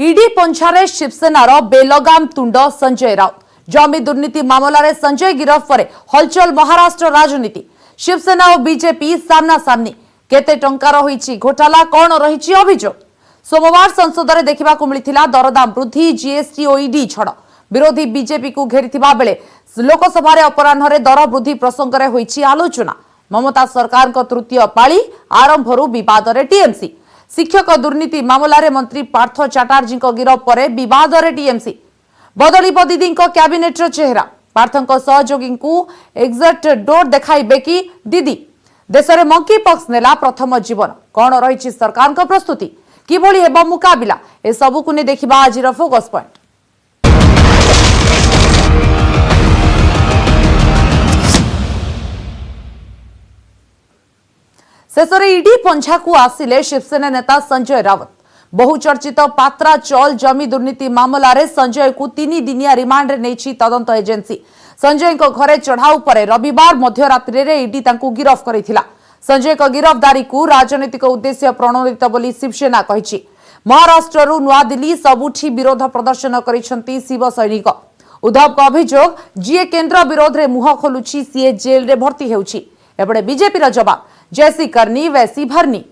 ED पंछारे शिवसेनार बेलगाम तुंड संजय राउत जमी दुर्नीति मामलें संजय गिरफ पर हलचल महाराष्ट्र राजनीति शिवसेना और बीजेपी सामना सामनी केते टंकार होईची घोटाला कौन रही अभियोग सोमवार संसद में देखा मिलता दरदाम वृद्धि जीएसटी और ईडी छड़ विरोधी बीजेपी को घेरी बेले लोकसभा अपराह दर वृद्धि प्रसंग में होईची आलोचना ममता सरकार तृतीय पाली आरंभरू विवाद टीएमसी शिक्षक दुर्नीति मामलें मंत्री पार्थ चैटार्जी गिरफ पर विवाद टीएमसी बदल दीदी कैबिनेट चेहरा पार्थ सहयोगी को एग्जिट डोर देखाइबे कि दीदी देश में मंकी पॉक्स नेला प्रथम जीवन कौन रही सरकार प्रस्तुति किभली हेब मुकाबिला ए सबू को देखा आज फोकस पॉइंट। शेष ईडी पंछा को आसिले शिवसेना नेता संजय राउत बहुचर्चित पात्रा चौल जमी दुर्नीति मामलें संजय को 3 दिनिया रिमांड नहीं तदंत एजेंसी संजय घरे चढ़ाऊ पर रविवार मध्यरात्रि ईडी गिरफ करिथिला संजय गिरफ्तारी को राजनीतिक उद्देश्य प्रणोदित बोली शिवसेना कहिछि महाराष्ट्र नुआदिल्ली सबुठी विरोध प्रदर्शन करिसेंती शिव सैनिक उद्धव का अभियोग जीए केंद्र विरोध में मुह खोलुछि सीए जेल रे भर्ती हेउछि एबडे बीजेपी जवाब जैसी करनी वैसी भरनी।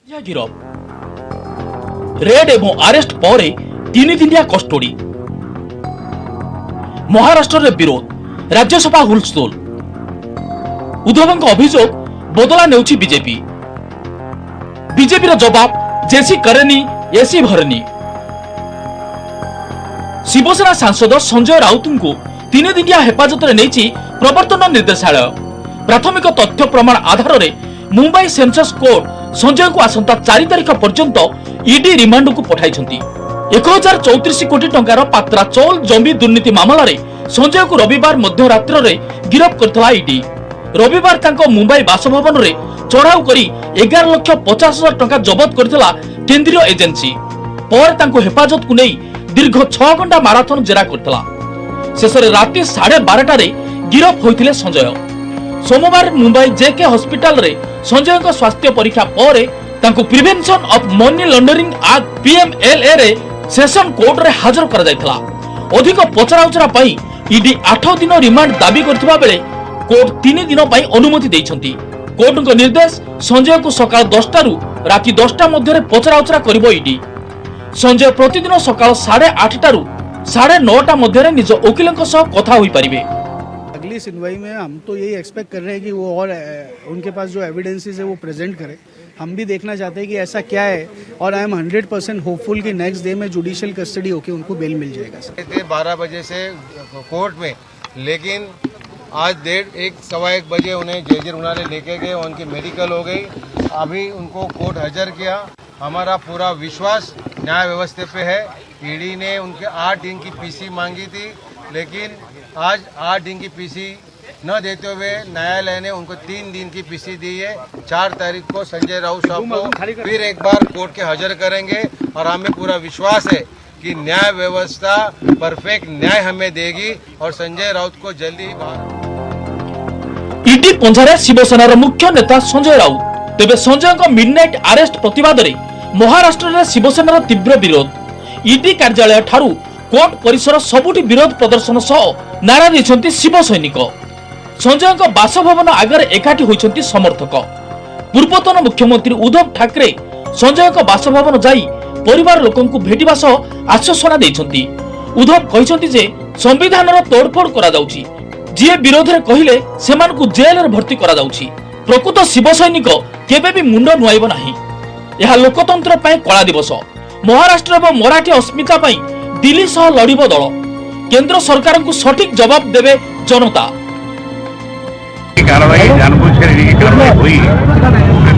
गिरफ रेड एवं अरेस्ट पर 3 दिनिया कस्टडी महाराष्ट्र रे विरोध राज्यसभा हुलस्थुल उद्धव अभियोग बदला नेउछि बीजेपी बीजेपी जवाब जैसी करेनी ऐसी भरनी। शिवसेना सांसद संजय राउत को 3 दिनिया हेफाजत में नहीं प्रवर्तन निर्देशालय प्राथमिक तथ्य प्रमाण आधार में मुंबई सेंसस कोर्ट संजय को आसंता 4 तारिख पर्यंत ईडी रिमांड को पठाई 1034 कोटी टंकार पात्रा चौल जमी दुर्नीति मामलें संजय को रविवार मध्यरात्र गिरफ करथिला ईडी रविवार तांको मुंबई बासभवन में चढ़ाऊ करी 11,50,000 टंका जबत करथिला केंद्रीय एजेंसी पर तांको हेफाजत को नहीं दीर्घ 6 घंटा माराथन जेरा करथिला शेष राति 12:30 गिरफ होइथिले संजय सोमवार मुंबई जेके हॉस्पिटल रे संजय को स्वास्थ्य परीक्षा पर तांको prevention of money laundering act PMLA रे सेशन कोर्ट रे हाजर कर जायथिला अधिक पचराउचरा पई ईडी 8 दिन रिमांड दाबी करथिबा बेले कोर्ट 3 दिन पई अनुमति दैछंती कोर्ट को निर्देश संजय को सकाळ 10टा रु राति 10टा मध्य रे पचराउचरा करिवो ईडी संजय प्रतिदिन सकाळ 8:30 रु 9:30 मध्य रे निज वकीलक सह कथा होई परिबे। अगली सुनवाई में हम तो यही एक्सपेक्ट कर रहे हैं कि वो और उनके पास जो एविडेंसेस है वो प्रेजेंट करें हम भी देखना चाहते हैं कि ऐसा क्या है और आई एम 100% होपफुल कि नेक्स्ट डे में जुडिशियल कस्टडी होकर उनको बेल मिल जाएगा। 12 बजे से कोर्ट में लेकिन आज 1:15 बजे उन्हें जयजीर उन्होंने लेके गए उनकी मेडिकल हो गई अभी उनको कोर्ट हाजिर किया हमारा पूरा विश्वास न्याय व्यवस्था पे है। ईडी ने उनके 8 दिन की पीसी मांगी थी लेकिन आज 8 दिन की पीसी न देते हुए न्यायालय ने उनको 3 दिन की पीसी दी है। 4 तारीख को संजय राउत साहब को फिर एक बार कोर्ट के हाजिर करेंगे और हमें पूरा विश्वास है कि न्याय व्यवस्था परफेक्ट न्याय हमें देगी और संजय राउत को जल्दी ही बाहर। ईडी पंछारे शिवसेनार मुख्य नेता संजय राउत तेबे संजय मिडनाइट अरेस्ट प्रतिवाद रे महाराष्ट्र रे शिवसेनार तीव्र विरोध ईडी कार्यालय ठारू कोर्ट परिसर सबुठी विरोध प्रदर्शन सह नारा देछंती शिव सैनिक संजय बासभवन आगे एकाठी होइछंती समर्थक पूर्वतन मुख्यमंत्री उद्धव ठाकरे संजय बासभवन जाई परिवार लोकन को भेटिबा सह आश्वासना देछंती उद्धव कहिछंती जे संविधान रो तोड़फोड़ करा जाउची जे विरोध रे कहिले सेमान को जेल रे भर्ती करा जाउची प्रकृत शिव सैनिक केबे भी मुंड नुआइबो नाही यह लोकतंत्र पय कला दिवस महाराष्ट्र एवं मराठी अस्मिता पय दिल्ली सह लड़िबो दल केंद्र सरकार को सटीक जवाब देवे जनता। कार्रवाई जानबूझ कर कार्रवाई हुई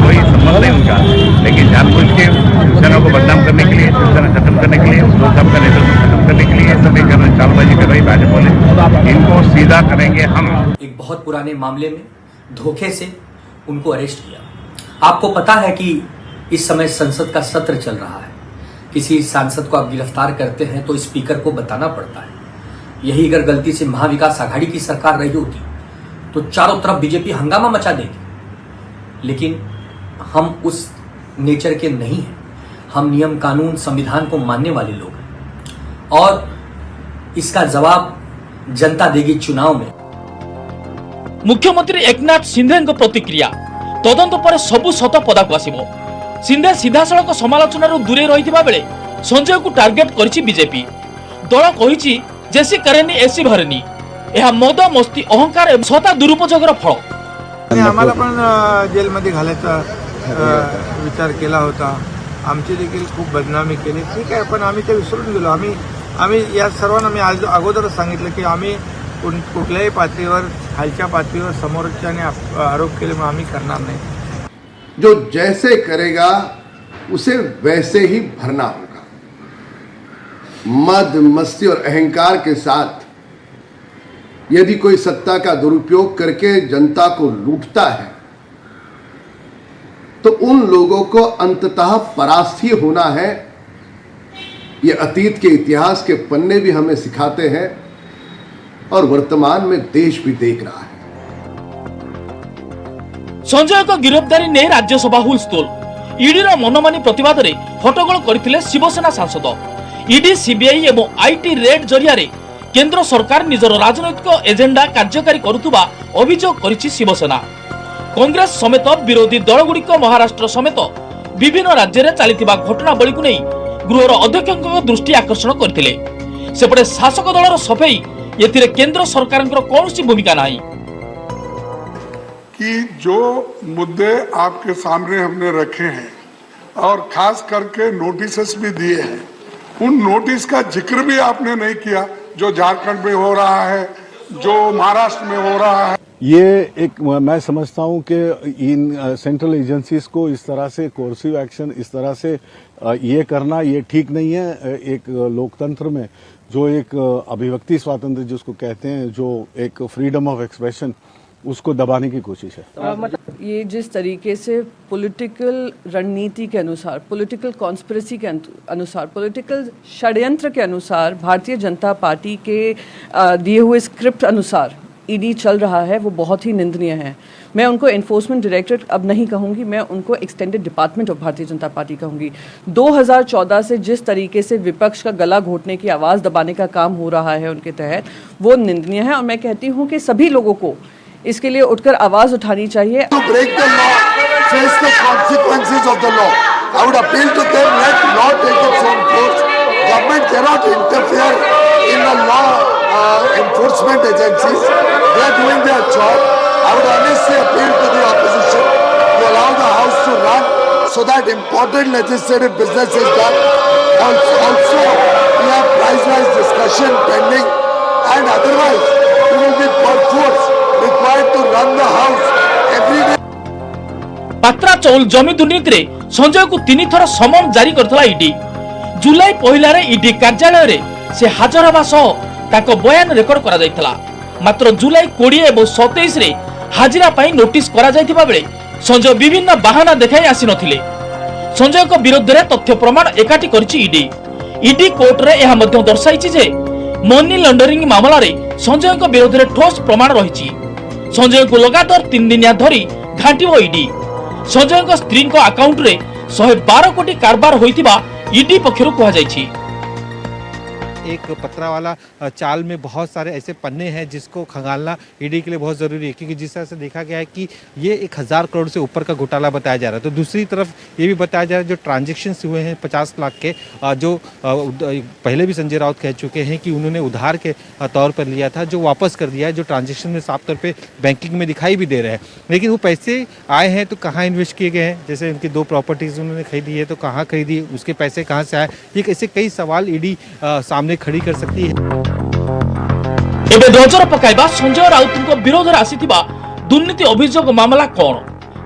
कोई संबंध नहीं उनका लेकिन जानबूझ के शिवसेना को बदनाम करने के लिए शिवसेना खत्म करने के लिए उद्धव साहब का नेतृत्व खत्म करने के लिए सभी चालबाजी कर रही भाजपा ने इनको सीधा करेंगे हम। एक बहुत पुराने मामले में धोखे से उनको अरेस्ट किया। आपको पता है कि इस समय संसद का सत्र चल रहा है किसी सांसद को आप गिरफ्तार करते हैं तो स्पीकर को बताना पड़ता है। यही अगर गलती से महाविकास आघाड़ी की सरकार रही होती तो चारों तरफ बीजेपी हंगामा मचा देगी। लेकिन हम उस नेचर के नहीं हैं। हम नियम कानून संविधान को मानने वाले लोग हैं और इसका जवाब जनता देगी चुनाव में। मुख्यमंत्री एकनाथ सिंधे प्रतिक्रिया तदंत पर सबु सत पदाक आसिबो। सिंधे सीधासलख समालोचना दूरे रहिथिबा बेले संजय को टार्गेट करिछि बीजेपी। दल कहिछि जेसी करेनी एसी भरेनी। यह मद मस्ती अहंकार एवं सत्ता दुरुपयोगर फळ। आम्हाला पण जेलमध्ये घालायचा विचार केला होता। आमची देखील खूप बदनामी केली। ठीक आहे, पण आम्ही ते विसरून गेलो। आम्ही या सर्वांना मी अगोदरच सांगितलं की आम्ही कुठल्याही पातळीवर खालच्या पातळीवर समोरच्याने आरोप केले मग आम्ही करणार नाही। जो जैसे करेगा उसे वैसे ही भरना होगा। मद मस्ती और अहंकार के साथ यदि कोई सत्ता का दुरुपयोग करके जनता को लूटता है तो उन लोगों को अंततः परास्त ही होना है। ये अतीत के इतिहास के पन्ने भी हमें सिखाते हैं और वर्तमान में देश भी देख रहा है। संजय को गिरफ्तारी ने राज्यसभा हुलस्थुल। ईडी मनमानी प्रतिवाद रे हट्टगोल करथिले शिवसेना सांसद। ईडी सीबीआई एवं आईटी रेड जरिया रे केंद्र सरकार निजर राजनैतिक एजेंडा कार्यकारी करुवा अभियोग करिछि शिवसेना। कांग्रेस समेत विरोधी दलगुड़िक महाराष्ट्र समेत विभिन्न राज्य में चलता घटनावली को नहीं गृहर अध्यक्ष दृष्टि आकर्षण करथिले। सेपटे शासक दलर सफेई एथिरे केंद्र सरकार कौन भूमिका नहीं कि जो मुद्दे आपके सामने हमने रखे हैं और खास करके नोटिस भी दिए हैं, उन नोटिस का जिक्र भी आपने नहीं किया। जो झारखंड में हो रहा है, जो महाराष्ट्र में हो रहा है, ये एक मैं समझता हूं कि इन सेंट्रल एजेंसीज को इस तरह से कोर्सिव एक्शन इस तरह से ये करना ये ठीक नहीं है। एक लोकतंत्र में जो एक अभिव्यक्ति स्वातंत्र्य जिसको कहते हैं, जो एक फ्रीडम ऑफ एक्सप्रेशन, उसको दबाने की कोशिश है। मतलब ये जिस तरीके से पॉलिटिकल रणनीति के अनुसार, पॉलिटिकल कॉन्स्पिरेसी के अनुसार, पॉलिटिकल षड्यंत्र के अनुसार भारतीय जनता पार्टी के दिए हुए स्क्रिप्ट अनुसार ईडी चल रहा है, वो बहुत ही निंदनीय है। मैं उनको एनफोर्समेंट डायरेक्टरेट अब नहीं कहूंगी, मैं उनको extended department of Bharatiya Janata party कहूंगी। 2014 से जिस तरीके से विपक्ष का गला घोटने की, आवाज़ दबाने का काम हो रहा है उनके तहत, वो निंदनीय है। और मैं कहती हूँ कि सभी लोगों को इसके लिए उठकर आवाज़ उठानी चाहिए। to break the law, face the consequences of the law. I would appeal to them, let law take its own course. Government cannot interfere in the law enforcement agencies. They are doing their job. I would honestly appeal to the opposition to allow the House to run so that important legislative business is done. Also, we have price-wise discussion pending, and otherwise, we will be perforce required to run the House every day. Patra चौल जमी दुर्नीति रे संजय को 3 थर समन जारी करथला ED. जुलाई 1 रे ED कार्यालय रे से हाजर हवा सह ताको बयान रेकर्ड करा जायतला। मात्र जुलाई 20 एवं 27 रे हाजिरा पाई नोटिस करा जायतिबा बेले संजय विभिन्न बहाना देखाई आसी नथिले। संजय को विरोध रे तथ्य प्रमाण एकाठी करछि ईडी। ईडी कोर्ट रे यह मध्य दर्शाइछि जे मनी लॉन्ड्रिंग मामला रे संजय को विरोध रे ठोस प्रमाण रहिछि। संजय को लगातार 3 दिनिया धरी घांटिबो ईडी। संजय को स्त्री को अकाउंट रे 112 कोटी कारबार होइतिबा ईडी पक्षरु कहा जायछि। एक पत्रावाला चाल में बहुत सारे ऐसे पन्ने हैं जिसको खंगालना ईडी के लिए बहुत ज़रूरी है, क्योंकि जिस तरह से देखा गया है कि ये 1000 करोड़ से ऊपर का घोटाला बताया जा रहा है। तो दूसरी तरफ ये भी बताया जा रहा है जो ट्रांजैक्शंस हुए हैं 50 लाख के, जो पहले भी संजय राउत कह चुके हैं कि उन्होंने उधार के तौर पर लिया था, जो वापस कर दिया है, जो ट्रांजेक्शन में साफ तौर पर बैंकिंग में दिखाई भी दे रहे हैं। लेकिन वो पैसे आए हैं तो कहाँ इन्वेस्ट किए गए हैं? जैसे उनकी 2 प्रॉपर्टीज़ उन्होंने खरीदी है तो कहाँ खरीदी, उसके पैसे कहाँ से आए? ये ऐसे कई सवाल ईडी सामने खड़ी कर सकती है। एबे नजर पकाइबा संजय राउत को विरोध रे आसीतिबा दुर्नीति अभियोग मामला कोन?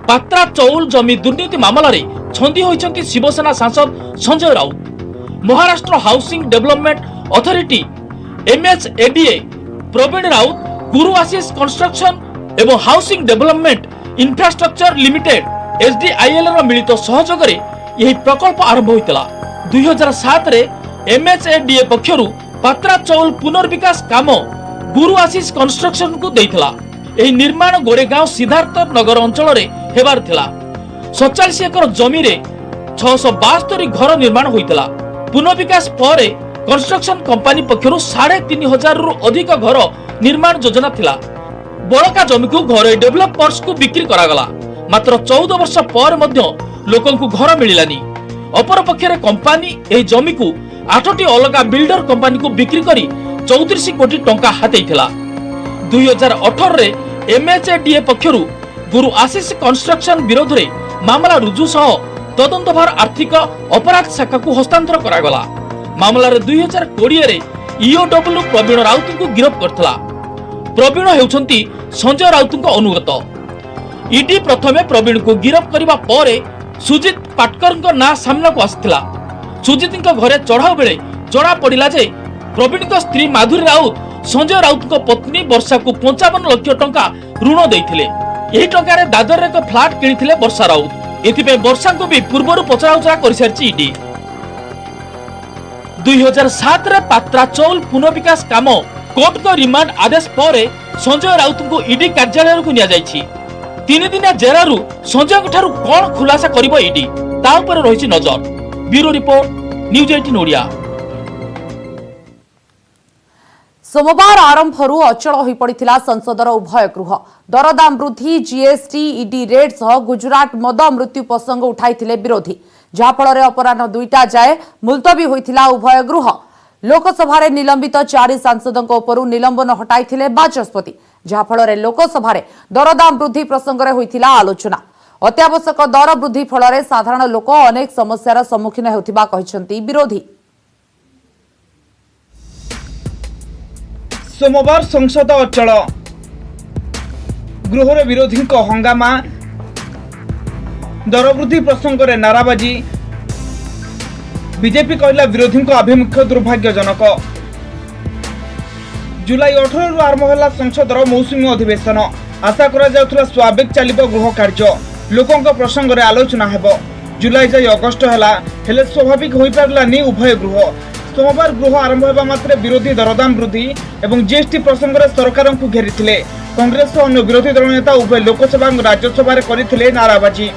पात्रा चौल जमी दुर्नीति मामला रे छंदी होइछंती शिवसेना सांसद Sanjay Raut. Maharashtra housing development authority MHADA Pravin Raut, Guru Ashish construction एवं housing development infrastructure limited SDIL रो मिलित सहयोग रे यही प्रकल्प आरंभ होइतला। 2007 रे MHADA पक्षरु पात्रा चौल पुनर्विकास काम गुरु आशीष कंस्ट्रक्शन को देइतला। ଏହି ନିର୍ମାଣ ଗୋରେଗାଁव ସିଦ୍ଧାର୍ଥ ନଗର ଅଞ୍ଚଳରେ ହେବାର ଥିଲା। 47 ଏକର ଜମିରେ 672 ଘର ନିର୍ମାଣ ହୋଇଥିଲା। ପୁନଃବିକାଶ ପରେ କନଷ୍ଟ୍ରକ୍ସନ କମ୍ପାନୀ ପକ୍ଷରୁ 3500 ରୁ ଅଧିକ ଘର ନିର୍ମାଣ ଯୋଜନା ଥିଲା। ବଳକା ଜମିକୁ ଘରୋଇ ଡେଭଲପର୍ସକୁ ବିକ୍ରି କରାଗଲା। ମାତ୍ର 14 ବର୍ଷ ପରେ ମଧ୍ୟ ଲୋକଙ୍କୁ ଘର ମିଳିଲାନି। ଅପରପକ୍ଷରେ କମ୍ପାନୀ ଏହି ଜମିକୁ 8ଟି ଅଲଗା ବିଲ୍ଡର କମ୍ପାନୀକୁ ବିକ୍ରି କରି 34 କୋଟି ଟଙ୍କା ହାତେଇଥିଲା। 2018 ରେ MHADA ପକ୍ଷରୁ ଗୁରୁ ଆଶିଷ କନଷ୍ଟ୍ରକ୍ସନ ବିରୋଧରେ ମାମଲା ରୁଜୁ ସହ ତଦନ୍ତଭାର ଆର୍ଥିକ ଅପରାଧ ଶାଖାକୁ ହସ୍ତାନ୍ତର କରାଗଲା। ମାମଲାରେ 2020 ରେ EOW ପ୍ରବୀଣ ରାଉତଙ୍କୁ ଗିରଫ କରିଥିଲା। ପ୍ରବୀଣ ହେଉଛନ୍ତି ସଞ୍ଜୟ ରାଉତଙ୍କ ଅନୁଗତ। ଇଡି ପ୍ରଥମେ ପ୍ରବୀଣଙ୍କୁ ଗିରଫ କରିବା ପରେ ସୁଜିତ ପାଟକରଙ୍କ ନାଁ ସାମ୍ନାକୁ ଆସିଥିଲା। ସୁଜିତଙ୍କ ଘରେ ଚଢାଉ ବେଳେ ଜଣା ପଡ଼ିଲା ଯେ ପ୍ରବୀଣଙ୍କ ସ୍ତ୍ରୀ ମାଧୁରୀ ରାଉତ ସଞ୍ଜୟ ରାଉତଙ୍କ ପତ୍ନୀ ବର୍ଷାକୁ 55 ଲକ୍ଷ ଟଙ୍କା ଋଣ ଦେଇଥିଲେ। ଏହି ଟଙ୍କାରେ ଦାଦରରେ ଏକ ଫ୍ଲାଟ କିଣିଥିଲେ ବର୍ଷା ରାଉତ। ଏଥିପାଇଁ ବର୍ଷାଙ୍କୁ ବି ପୂର୍ବରୁ ପଚରାଉଚରା କରିସାରିଛି ଇଡି। 2007 ରେ ପାତ୍ରା ଚୌଲ ପୁନଃବିକାଶ କାମ କୋର୍ଟଙ୍କ ରିମାଣ୍ଡ ଆଦେଶ ପରେ ସଞ୍ଜୟ ରାଉତଙ୍କୁ ଇଡି କାର୍ଯ୍ୟାଳୟକୁ ନିଆଯାଇଛି। 3 ଦିନିଆ ଜେରାରୁ ସଞ୍ଜୟଙ୍କ ଠାରୁ କଣ ଖୁଲାସା କରିବ ଇଡି, ତା ଉପରେ ରହିଛି ନଜର। Bureau report, news 18 Odia. सोमवार आरंभरू अचल हो पड़ा संसदर उभय गृह। दरदाम वृद्धि, जीएसटी, इडी रेड सह गुजरात मद मृत्यु प्रसंग उठाई विरोधी, जहाँफल अपराह 2टा जाए मुलतवी होता उभय गृह। लोकसभा निलंबित 4 सांसदों निलंबन हटाई बाचस्पति, जहाँफल लोकसभा दरदाम वृद्धि प्रसंग में होता आलोचना। अत्यावश्यक दर वृद्धि फल साधारण लोक अनेक समस्यार सम्मुखीन होता विरोधी। सोमवार संसद अचल, गृह विरोधी हंगामा, दर वृद्धि प्रसंग में नाराबाजी। बीजेपी कहला विरोधी आभिमुख्य दुर्भाग्यजनक। जुलाई 18 रु आरंभ है संसदर मौसुमी अधिवेशन। आशा करा स्वाभाविक चलिब गृह कार्य, लोकों प्रसंग में आलोचना हेब। जुलाई जाए अगस्ट है स्वाभाविक हो पारानी उभय गृह। सोमवार गृह आरंभ होगा मात्रे विरोधी दरदाम वृद्धि एवं जीएसटी प्रसंग में सरकार को घेरी कांग्रेस और अन्य विरोधी दल नेता उभय लोकसभा और राज्यसभा करते नाराबाजी।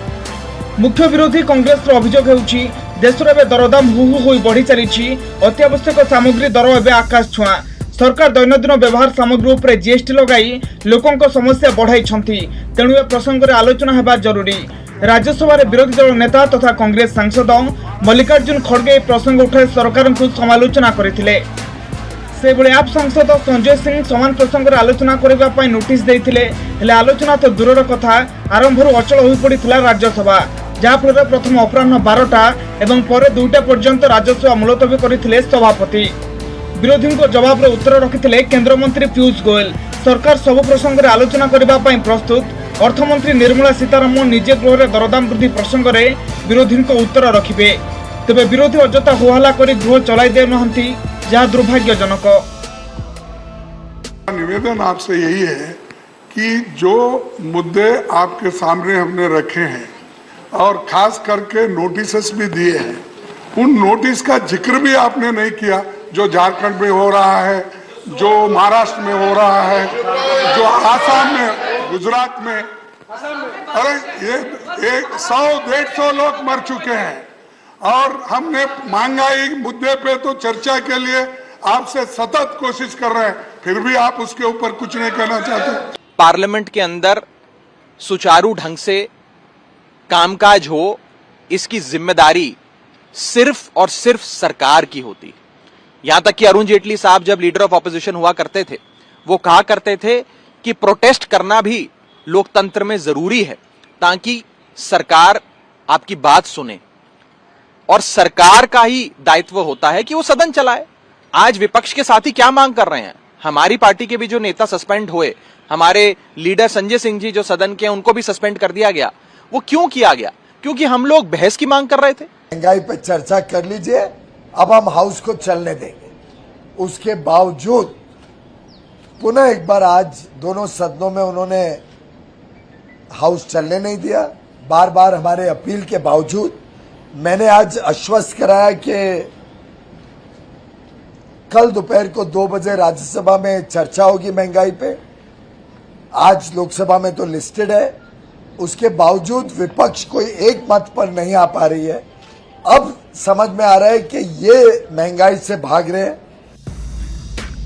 मुख्य विरोधी कांग्रेस अभियोग होउछि देश रे दरदाम हु हो बढ़ी चली। अत्यावश्यक सामग्री दर एवं आकाश छुआ। सरकार दैनंदिन व्यवहार सामग्री उपर जीएसटी लगाई लोकों समस्या बढ़ाई, तेणु ए प्रसंग में आलोचना होगा जरूरी। राज्यसभा विरोधी दल नेता तथा कांग्रेस सांसद मल्लिकार्जुन खड़गे प्रसंग उठाई सरकार को समालोचना करते। से बड़े आप सांसद संजय सिंह समान प्रसंग में आलोचना करने नोटिस देते, आलोचना तो दूर कथा आरंभ अचल हो पड़ा राज्यसभा, जहाँफल प्रथम अपराह 12टा एवं पर 2टा पर्यंत राज्यसभा मुलतवी करते सभापति। विरोधी जवाब उत्तर रखिते केंद्रमंत्री पीयूष गोयल। सरकार सबु प्रसंग में आलोचना करने प्रस्तुत। अर्थमंत्री निर्मला सीतारमण निजे गृह दरदाम वृद्धि प्रसंग में विरोधी उत्तर रखिबे, तेबे विरोधी अजथा होहल्ला करी गृह चलाई दे नहंती, जहाँ दुर्भाग्यजनक। निवेदन आपसे यही है कि जो मुद्दे आपके सामने हमने रखे हैं और खास करके नोटिस भी दिए हैं, उन नोटिस का जिक्र भी आपने नहीं किया। जो झारखंड में हो रहा है, जो महाराष्ट्र में हो रहा है, जो आसाम में, गुजरात में, अरे ये 100-150 लोग मर चुके हैं। और हमने महंगाई मुद्दे पे तो चर्चा के लिए आपसे सतत कोशिश कर रहे हैं, फिर भी आप उसके ऊपर कुछ नहीं कहना चाहते। पार्लियामेंट के अंदर सुचारू ढंग से कामकाज हो, इसकी जिम्मेदारी सिर्फ और सिर्फ सरकार की होती। यहां तक कि अरुण जेटली साहब जब लीडर ऑफ ऑपोजिशन हुआ करते थे, वो कहा करते थे कि प्रोटेस्ट करना भी लोकतंत्र में जरूरी है, ताकि सरकार आपकी बात सुने। और सरकार का ही दायित्व होता है कि वो सदन चलाए। आज विपक्ष के साथी क्या मांग कर रहे हैं? हमारी पार्टी के भी जो नेता सस्पेंड हुए, हमारे लीडर संजय सिंह जी जो सदन के, उनको भी सस्पेंड कर दिया गया। वो क्यों किया गया? क्योंकि हम लोग बहस की मांग कर रहे थे। महंगाई पे चर्चा कर लीजिए, अब हम हाउस को चलने देंगे। उसके बावजूद पुनः एक बार आज दोनों सदनों में उन्होंने हाउस चलने नहीं दिया। बार बार हमारे अपील के बावजूद मैंने आज आश्वस्त कराया कि कल दोपहर को 2 बजे राज्यसभा में चर्चा होगी महंगाई पे। आज लोकसभा में तो लिस्टेड है, उसके बावजूद विपक्ष कोई एक मत पर नहीं आ पा रही है। अब समझ में आ रहा है कि ये महंगाई से भाग रहे हैं।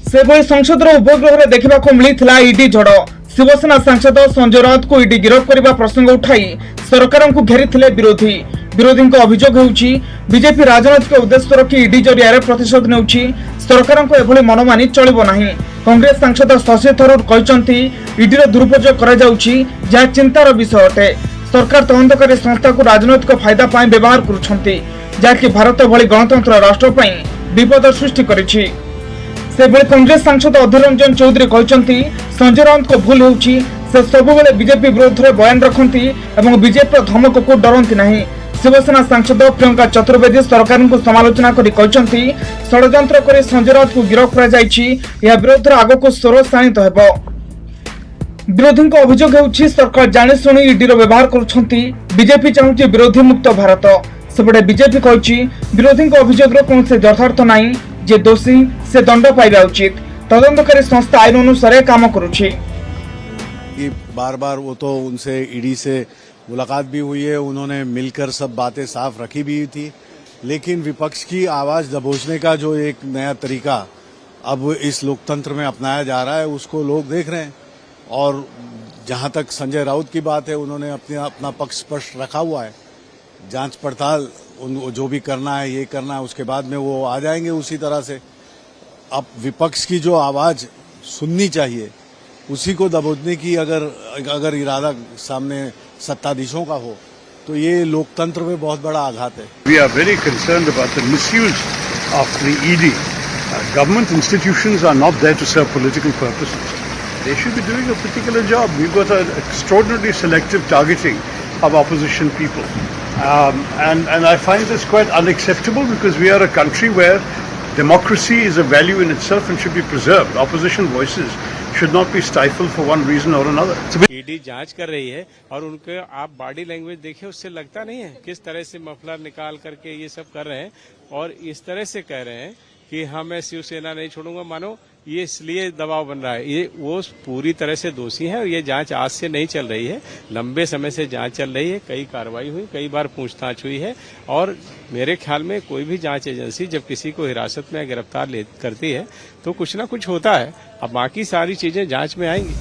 सेभଳି संसदर उपग्रह देखा मिलता ईडी झड़। शिवसेना सांसद संजय राउत को ईडी गिरफ्त करने प्रसंग उठाई सरकार को घेरी विरोधी। विरोधी अभियोग होउछि बीजेपी राजनैतिक उद्देश्य रखी ईडी जरिया प्रतिशोध नेउछि। सरकार को एभଳି मनमानी चलिबो नाही। कांग्रेस सांसद शशि थरूर कहते ईडीर दुरुपयोग करा जाउछि, जहा चिंतार विषय अटे। सरकार तदंतकारी संस्था को राजनैतिक फायदा पाई व्यवहार करुछंती, जहाँकि भारत भली गणतंत्र राष्ट्र पाई विपद सृष्टि करिछि। सेभଳି कांग्रेस सांसद अधीर रंजन चौधरी कहते संजय राउत को भूल होउछि, से सबुबले बीजेपी विरोध में बयान रखती और बीजेपी धमक को डरती नहीं। शिवसेना सांसद प्रियंका चतुर्वेदी सरकार को समालोचना कर षड्यंत्र कर संजय राउत को गिरफ्त कर विरोध में आग को स्वर शाणित हो। विरोधी अभियोग होउछि सरकार जाणीशुणी ईडीर व्यवहार करुछंती। बीजेपी चाहूछि विरोधी मुक्त भारत। सेपटे बीजेपी कहछि विरोधी अभियोग कौन से यथार्थ नहीं, जे दोषी से दंड पाइबा उचित। तदंतकारी संस्था आईन अनुसार काम करुछि। बार बार वो तो उनसे ईडी से मुलाकात भी हुई है, उन्होंने मिलकर सब बातें साफ रखी भी थी, लेकिन विपक्ष की आवाज दबोचने का जो एक नया तरीका अब इस लोकतंत्र में अपनाया जा रहा है उसको लोग देख रहे हैं। और जहां तक संजय राउत की बात है, उन्होंने अपना पक्ष स्पष्ट रखा हुआ है। जांच पड़ताल जो भी करना है ये करना है, उसके बाद में वो आ जाएंगे उसी तरह से। अब विपक्ष की जो आवाज सुननी चाहिए उसी को दबोचने की अगर इरादा सामने सत्ताधीशों का हो तो ये लोकतंत्र में बहुत बड़ा आघात है। We are very concerned about the misuse of the ED. Government institutions are not there to serve political purposes. They should be doing a particular job. We've got an extraordinarily selective targeting of opposition people. And I find this quite unacceptable because we are a country where democracy is a value in itself and should be preserved. Opposition voices should not be stifled for one reason or another. ED जांच कर रही है और उनके आप body language देखिए, उससे लगता नहीं है किस तरह से मफलर निकाल करके ये सब कर रहे हैं और इस तरह से कह रहे हैं कि हाँ मैं शिवसेना नहीं छोड़ूंगा। मानो ये इसलिए दबाव बन रहा है। ये वो पूरी तरह से दोषी है और ये जांच आज से नहीं चल रही है, लंबे समय से जांच चल रही है। कई कार्रवाई हुई, कई बार पूछताछ हुई है और मेरे ख्याल में कोई भी जांच एजेंसी जब किसी को हिरासत में गिरफ्तार करती है तो कुछ ना कुछ होता है। अब बाकी सारी चीजें जांच में आएंगी।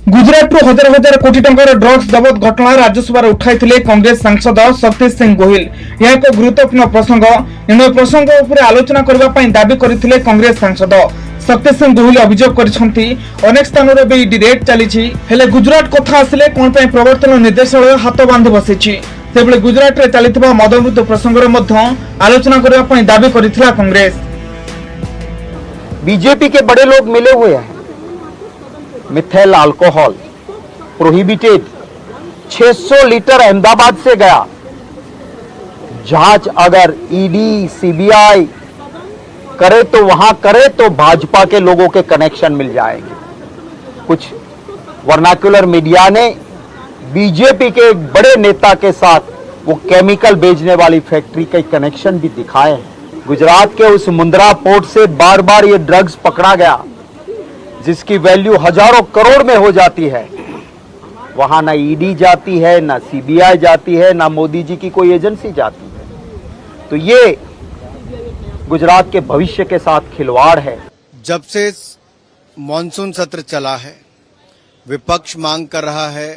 गुजरात हजार हजार कोटी टंकार ड्रग्स जबत घटना राज्यसभा उठाई कांग्रेस सांसद शक्ति सिंह गोहिल। यह एक गुरुत्वपूर्ण प्रसंग। एने प्रसंग उपर आलोचना करने दाबी करथिले कांग्रेस सांसद शक्ति सिंह गोहिल। अभियोग करछंती अनेक स्थान रे ईडी रेड चली, हेले गुजरात कथा आसिले कोन पय प्रवर्तन निर्देशालय हाथ बांधि बसिछि। सेबळे गुजरात रे चलितबा मदमृत्यु प्रसंग रे मध्य आलोचना करने दाबी करथिला कांग्रेस। बीजेपी के बड़े लोग मिले हुए हैं। Methyl alcohol prohibited 600 litre Ahmedabad से गया। जांच अगर ईडी सीबीआई करे तो वहां करे तो भाजपा के लोगों के कनेक्शन मिल जाएंगे। कुछ वर्नाक्युलर मीडिया ने बीजेपी के एक बड़े नेता के साथ वो केमिकल बेचने वाली फैक्ट्री के कनेक्शन भी दिखाए हैं। गुजरात के उस मुंद्रा पोर्ट से बार बार ये ड्रग्स पकड़ा गया जिसकी वैल्यू हजारों करोड़ में हो जाती है। वहां ना ईडी जाती है, ना सीबीआई जाती है, ना मोदी जी की कोई एजेंसी जाती है। तो ये गुजरात के भविष्य के साथ खिलवाड़ है। जब से मॉनसून सत्र चला है, विपक्ष मांग कर रहा है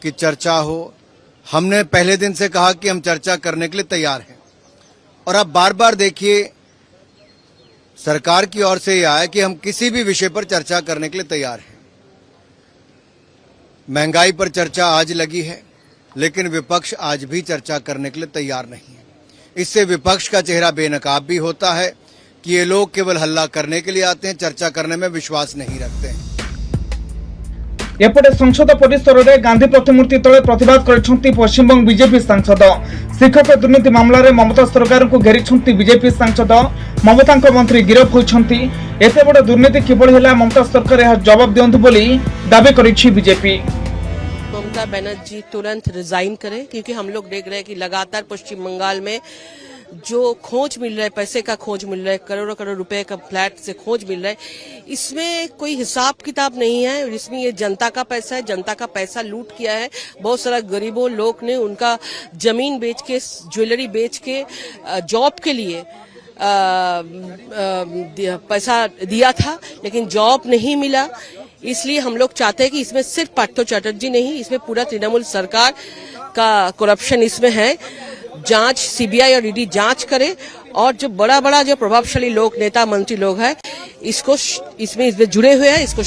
कि चर्चा हो। हमने पहले दिन से कहा कि हम चर्चा करने के लिए तैयार हैं और अब बार बार देखिए सरकार की ओर से यह आया कि हम किसी भी विषय पर चर्चा करने के लिए तैयार हैं। महंगाई पर चर्चा आज लगी है, लेकिन विपक्ष आज भी चर्चा करने के लिए तैयार नहीं है। इससे विपक्ष का चेहरा बेनकाब भी होता है कि ये लोग केवल हल्ला करने के लिए आते हैं, चर्चा करने में विश्वास नहीं रखते हैं। एपटे संसद परिसर में गांधी प्रतिमूर्ति तले प्रतिवाद करछंती पश्चिमबंग बीजेपी सांसद। शिक्षक दुर्नीति मामला रे ममता सरकार को घेरी बीजेपी सांसद। ममता मंत्री गिरफ होती। एते बड़ दुर्नीति किभଳି ହେଲା ममता सरकार यह जवाब दियंतु बोली दाबी करिछि बीजेपी। ममता बनर्जी तुरंत रिजाइन करें, क्योंकि हम लोग देख रहे हैं कि लगातार पश्चिम बंगाल में जो खोज मिल रहा है, पैसे का खोज मिल रहा है, करोड़ों करोड़ रुपए का फ्लैट से खोज मिल रहा है, इसमें कोई हिसाब किताब नहीं है। इसमें ये जनता का पैसा है, जनता का पैसा लूट किया है। बहुत सारा गरीबों लोग ने उनका जमीन बेच के, ज्वेलरी बेच के जॉब के लिए पैसा दिया था, लेकिन जॉब नहीं मिला। इसलिए हम लोग चाहते हैं कि इसमें सिर्फ पार्थो चैटर्जी नहीं, इसमें पूरा तृणमूल सरकार का करप्शन इसमें है। जांच सीबीआई और ईडी जांच करे और जो बड़ा बड़ा जो प्रभावशाली लोग, नेता मंत्री लोग हैं, इसमें जुड़े हुए हैं, इसको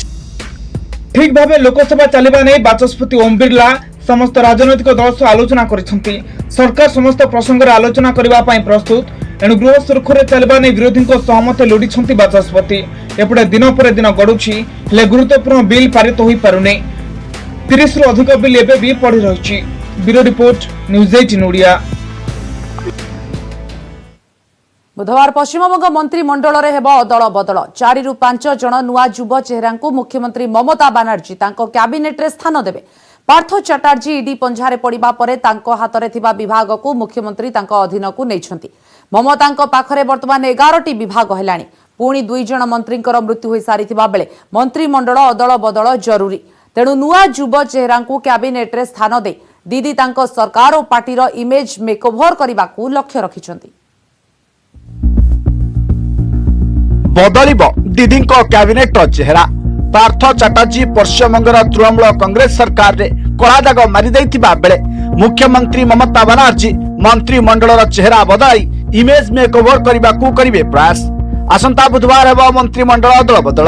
ठीक भाव लोकसभा चलवा नहीं बाचस्पति ओम बिरला समस्त राजनैतिक दल सह आलोचना करिसेंती। सरकार समस्त प्रसंग आलोचना करने पर प्रस्तुत। एणु गृह सुरखुरे चलवा नहीं विरोधी सहमति लोड़ी बाचस्पति। एपटे दिन पर दिन गड़ुछि, हेले गुरुत्वपूर्ण बिल पारित हो पारुनी। 30 रु अधिक बिल एबे भी पड़ी रही। Bureau report, news 18 Odia. बुधवार पश्चिमबंग मंत्रिमंडल रे हेब अदल बदल। 4 रु 5 जन नुआ युव चेहरा मुख्यमंत्री ममता बानर्जी तांको कैबिनेट रे स्थान देबे। पार्थ चैटर्जी ईडी पंझारे पड़िबा परे तांको हातरे थिबा विभाग को मुख्यमंत्री तांको अधीन को नेइछंती। ममतांको पाखरे वर्तमान 11टी विभाग हेलाणी। पुणी 2 जन मंत्रींकर मृत्यु होई सारिथिबा बेले मंत्रिमंडल अदल बदल जरूरी। तेणु नुआ युव चेहरा कैबिनेट रे स्थान दे दीदी तांको सरकार और पार्टीर इमेज मेकओभर करने को लक्ष्य रखिछंती। बदलिब दीदी कैबिनेट चेहरा। पार्थ चैटर्जी पश्चिमबंगर तृणमूल कांग्रेस सरकार रे कला दाग मारी देइथिबा बेले मुख्यमंत्री ममता बनर्जी मंत्रिमंडल चेहरा बदलाई इमेज मेकओभर करने को करिवे प्रयास। आसंता बुधवार हेब मंत्रिमंडल अदल बदल।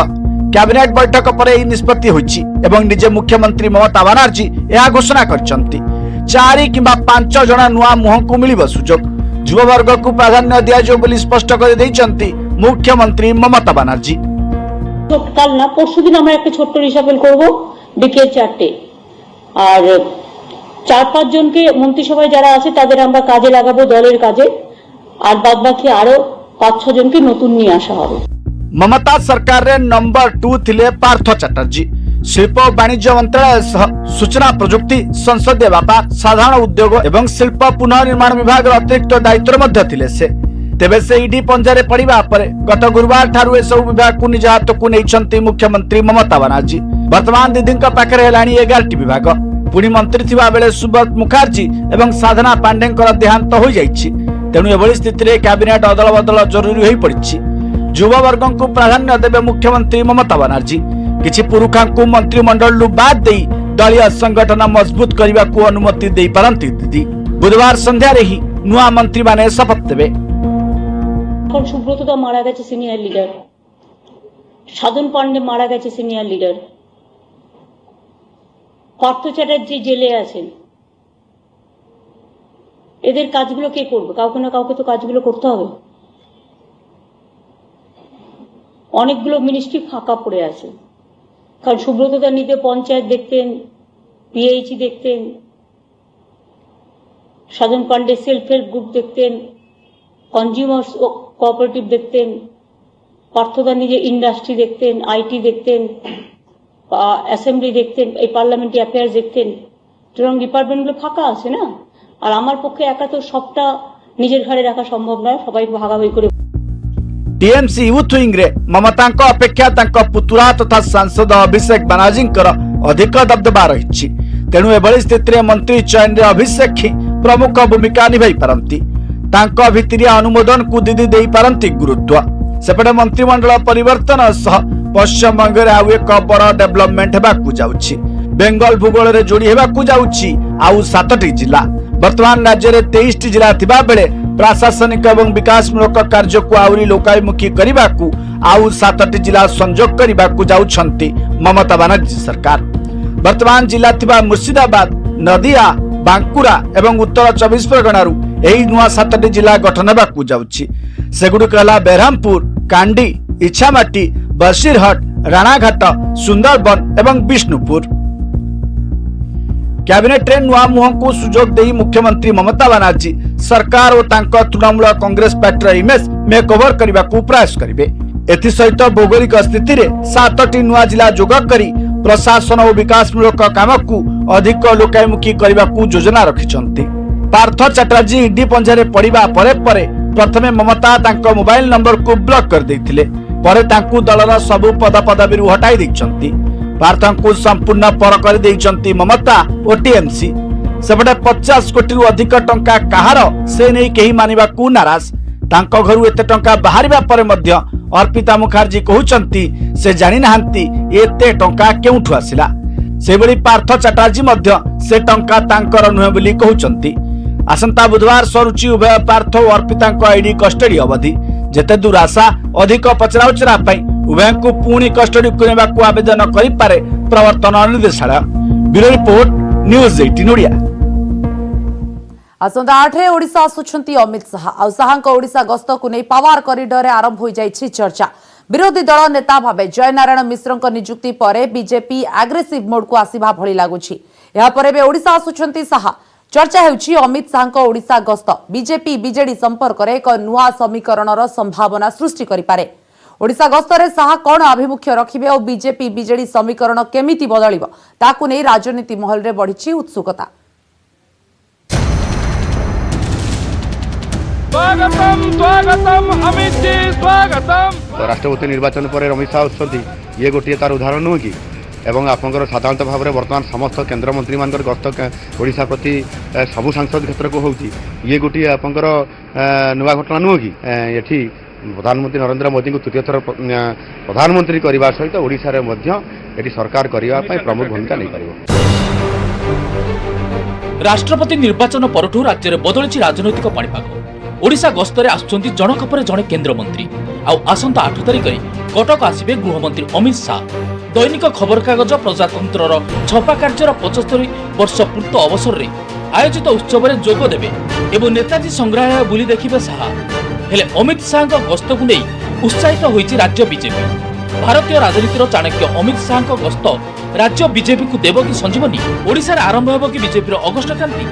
कैबिनेट बैठक पर यह निष्पत्ति होइछि एवं निजे मुख्यमंत्री ममता बनर्जी यह घोषणा करछंती। 4 किंबा 5 जन नुआ मुह को मिलिब सुजोग। युवा वर्ग को प्राधान्य दियाजो बोली स्पष्ट कर देइछंती मुख्यमंत्री ममता बनर्जी। কাল না পরশুদিন আমরা একটা ছোট্ট রিসাফেল করব বিকেল 4টে, আর 4-5 জনকে মন্ত্রিসভায় যারা আছে তাদের আমরা কাজে লাগাবো দলের কাজে, আর বাদবাকি আরো 5-6 জনকে নতুন নিয়ে আসা হবে। ममता सरकार रे नंबर 2 थिले पार्थ चैटर्जी। शिल्प और वाणिज्य मंत्रालय सह सूचना प्रजुक्ति, संसदीय व्यापार, साधारण उद्योग एवं शिल्प पुनर्निर्माण विभाग अतिरिक्त दायित्व मध्य थिले से। तेबे से ईडी पंजारे पड़िबा परे गत गुरुवार ठारू ए सब विभाग को निज हाथ को नेइछंती मुख्यमंत्री ममता बनर्जी। वर्तमान दीदींका पाखरे हेलाणी 11टी विभाग। पुणी मंत्री थिबा बेले सुब्रत मुखर्जी एवं साधना पांडेंकर देहांत हो जाइछि। तेणु एभली स्थिति रे कैबिनेट अदल बदल जरूरी होई पड़िछि। युवा वर्ग को प्राधान्य देवे मुख्यमंत्री ममता बनर्जी। किछि पुरुखा को मंत्रिमंडल बाद दे दलीय संगठन मजबूत करने को अनुमति दे पारंती दीदी। बुधवार संध्या रे ही नुआ मंत्री माने शपथ देवे। सुब्रत दा मारा गेছে সিনিয়র লিডার, সাধন পান্ডে মারা গেছে সিনিয়র লিডার, পার্থ চ্যাটার্জি জেলে আছেন। এদের কাজগুলো কে করবে? কাউকে না কাউকে তো কাজগুলো করতে হবে। অনেকগুলো মিনিস্ট্রি ফাঁকা পড়ে আছে, কারণ সুব্রত দা নিজে পঞ্চায়েত দেখতেন, পিএইচই দেখতেন, সাধন পান্ডে সেলফ হেল্প গ্রুপ দেখতেন, কনজিউমার কোঅপারেটিভ দেখতেন, পার্থদা নিজে ইন্ডাস্ট্রি দেখতেন, আইটি দেখতেন, অ্যাসেম্বলি দেখতেন, এই পার্লামেন্টারি অ্যাফেয়ার্স দেখতেন। সুতরাং ডিপার্টমেন্টগুলো ফাঁকা আছে না। আর আমার পক্ষে একা তো সবটা নিজের ঘরে রাখা সম্ভব নয়, সবাই ভাগাভাগি করে। टीएमसी यूथ विंग रे ममता अपेक्षा पुतुरा तथा सांसद अभिषेक बनर्जी अधिक दबदबा रही। तेणु एभली स्थिति मंत्री चयन रे अभिषेक ही प्रमुख भूमिका निभाई पारंती। तांको भितरिया अनुमोदन को दीदी दे पारंती गुरुत्व। सेपटे मंत्रिमंडल परिवर्तन सह पश्चिमबंग रे आउ एक बड़ डेवलपमेंट हेबाकु जाउछि। बेंगल भूगोल रे जोड़ी हेबाकु जाउछि आउ 7टी जिला। वर्तमान राज्य रे 23टी जिला थिबा बेले प्रशासनिक एवं विकासमूलक कार्य को आउरी लोकाभिमुखी करने को आउ 7टी जिला संजोग करने को जाउछंती ममता बनर्जी सरकार। वर्तमान जिला थिबा मुर्शिदाबाद, नदिया, बांकुरा एवं उत्तर 24 परगना रु एही नुआ 7टी जिला गठन हेबाकु जाउछि। सेगुडिक हला बेरहामपुर, कांडी, इच्छामाटी, बसीरहट, राणाघाट, सुंदरबन एवं विष्णुपुर। कैबिनेट रे नुआ मुह को सुजोग दे मुख्यमंत्री ममता बनर्जी सरकार और तांको Trinamool Congress party image makeover करने को प्रयास करेंगे। एसहित भौगोलिक स्थिति रे 7टी नुआ जिला जोग करी प्रशासन और विकासमूलक काम को अधिक लोकाभिमुखी करने को योजना रखिछंती। पार्थ चैटर्जी ईडी पंजारे पड़िबा परे परे प्रथमे ममता तांको मोबाइल नंबर को ब्लॉक कर देथिले परे तांकु दलर सबु पदपदवी हटाई दैछंती पार्थों को संपूर्ण पर कर दैछंती ममता और टीएमसी सेपटे 50 कोटी रु अधिक टंका कहार से नहीं केही मानिबा को नाराज तांको घरु एते टंका बाहरिबा परे मध्य अर्पिता मुखर्जी कहउचंती से जानि नाहंती एते टंका केउठु आसिला सेबली पार्थ चटर्जी मध्य से टंका तांकर नुहे बोली कहउचंती आसंता बुधवार सरुचि उभय पार्थ और अर्पिता आईडी कस्टडी अवधि जेते दूर आशा अधिक पचराउचरा उभय को पुणी कस्टडी को नेबाकू आवेदन करिपारे प्रवर्तन निर्देशालय। Bureau report news 18 Odia. आसंता 8 ओडिशा आसुछंती अमित शाह आ शाहक ओडिशा गस्त को नहीं पावर कॉरिडोर आरंभ हो जाइछि चर्चा। विरोधी दल नेता भावे जयनारायण मिश्र नियुक्ति पर बीजेपी एग्रेसिव मोड को आसीबा भली लागुछि। या परे बे ओडिशा आसुछंती शाह चर्चा हेउछि अमित शाहक ओडिशा गस्त बीजेपी बीजेडी संपर्क रे एक नुआ समीकरणर संभावना सृष्टि करि पारे। ओडिशा गस्तरे शाह कोन अभिमुख्य रखिबे और बीजेपी बीजेडी समीकरण केमिति बदलिबो ताकु नै राजनीति महल रे बढ़िछि उत्सुकता। स्वागतम स्वागतम अमित जी स्वागतम। तो राष्ट्रपति निर्वाचन पर अमित शाह आसुछंती ये गोटे तार उदाहरण नुह कि एवं आपंकर साधारणतः भाव में वर्तमान समस्त केन्द्र मंत्री मान गस्त ओडिशा प्रति सबु सांसद क्षेत्र को होउची ये गोटे आपंकर नुआ घटना नुह कि एठी प्रधानमंत्री नरेंद्र मोदी को तृतीय थर प्रधानमंत्री करने सहित ओडिशा रे मध्य एठी सरकार करने प्रमुख भूमिका नहीं पारिबो। राष्ट्रपति निर्वाचन परठू राज्य में बदली राजनैतिक पाणीपाग। ओडिशा गस्तरे आसुचंती जनक पर जड़े केन्द्रमंत्री आसंता 8 तारिख में कटक आसिबे गृहमंत्री अमित शाह। दैनिक खबर कागज प्रजातंत्र छपा कार्यर 75 वर्ष पूर्त अवसर में आयोजित उत्सव में जोग देवे एवं नेताजी संग्रहालय बुली देखिबे शाह। हेले अमित शाह गस्त को नहीं उत्साहित होइछि राज्य बीजेपी। भारतीय राजनीतिर चाणक्य अमित शाह गस्त राज्य बीजेपी को देव कि संजीवनी ओडिशा रे आरंभ हेबो कि बीजेपी अगस्ट क्रांति।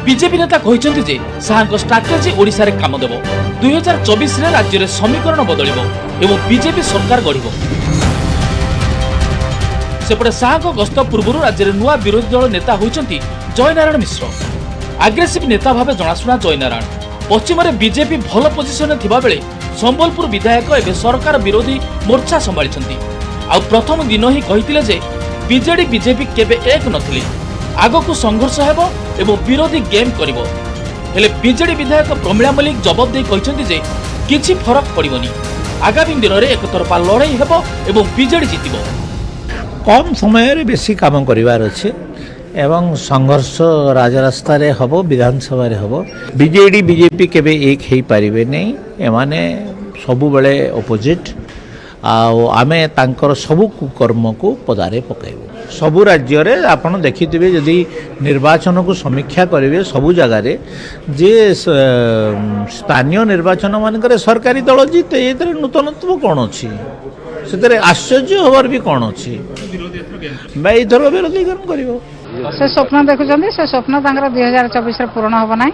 बीजेपी नेता कहिसेंति जे शाह स्ट्राटेजी ओडिशा रे काम देबो 2024 रे राज्य रे समीकरण बदलिबो एवं बीजेपी सरकार गढ़िबो। सेपटे शाह गस्त पूर्व राज्य में नुआ विरोधी दल नेता होइचंती जयनारायण मिश्र। आग्रेसिव नेता भाव जनाशुना जयनारायण पश्चिम में बीजेपी भल पोजिशन थिबा बेले संबलपुर विधायक एवं सरकार विरोधी मोर्चा संभाली आ प्रथम दिन ही कहिथिले जे बीजेडी बीजेपी केबे एक नथिले आगकू संघर्ष हेबो एवं विरोधी गेम करिवो। हेले बीजेडी विधायक प्रमीला मल्लिक जवाब दे कहिसेंती जे किछि फरक पड़िबोनी आगामी दिन में एकतरफा लड़ाई हेबो एवं बीजेडी जितिबो। कम समय बेसी काम करिवार अछि एवं संघर्ष राजरास्ता रे हबो विधानसभा रे हबो। बीजेडी बीजेपी केबे एक हेई पारिबे नै एमाने सबु बेले ऑपोजिट आमे तांकर सबु कुकर्म को पदारे पकाइबो। सबु राज्य रे आपण देखिथिबे यदि निर्वाचन को समीक्षा करिवे सबु जगह रे जे स्थानीय निर्वाचन मानकर सरकारी दल जीते एतरे नूतनत्व कोन अछि सेतरे आश्चर्य होबार भी कोन अछि भाई धर विरोधीकरण करिवो से स्वप्न देखुचंदी से स्वप्न तांकर 2024 रे पूर्ण होबो नै।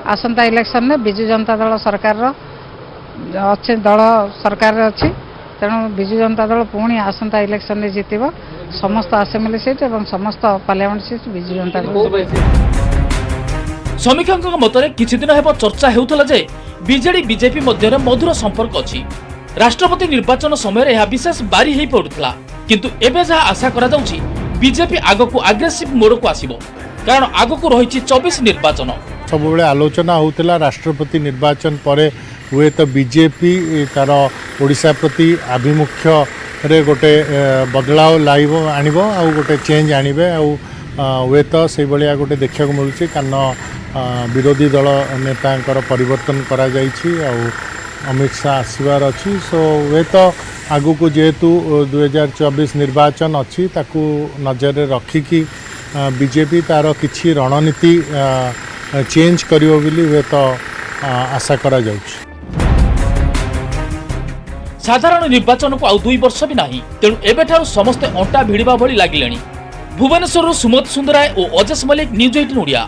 आसंता इलेक्शन में बिजु जनता दल सरकार रो अच्छे दल सरकार रे अछि तेणु बिजु जनता दल पुणी आसंता इलेक्शन में जीतिबो समस्त असेंबली सीट एवं समस्त पार्लियामेंट सीट बिजु जनता दल। समीक्षक मतरे किछि दिन हेबो चर्चा हेउथला जे बीजेडी बीजेपी मध्य मधुर संपर्क अछि। राष्ट्रपति निर्वाचन समय यह विशेष बारी हेई पड़ुथला किंतु एबे जहा आशा करा जाउछि बीजेपी आगकू एग्रेसिव मोड को आसीबो कारण आगकू रहिछि 24 निर्वाचन। सब बेले आलोचना होउतला राष्ट्रपति निर्वाचन परे हुए तो बीजेपी तार ओडिशा प्रति आभिमुख्य रे गोटे बदलाव लाइव आनिबो आ गोटे चेंज आनिबे आ हुए तो से भलिया गोटे देखा मिलुछि कारण विरोधी दल नेतांकर परिवर्तन करा जाइछि आ अमित शाह आसबार अच्छी सो हुए तो आगु को जेहेतु 2024 निर्वाचन अच्छी ताकू नजर रखिकी बीजेपी तार किछि रणनीति चेंज करिवो बिली हुए तो आशा करा जाउछि। साधारण निर्वाचन को आउ 2 वर्ष भी नहीं तेणु एबेठारु समस्ते अंटा भिड़िबा भली लागिलेनी। भुवनेश्वर सुमत सुंदराय और अजेश मलिक न्यूज 18 ओडिया।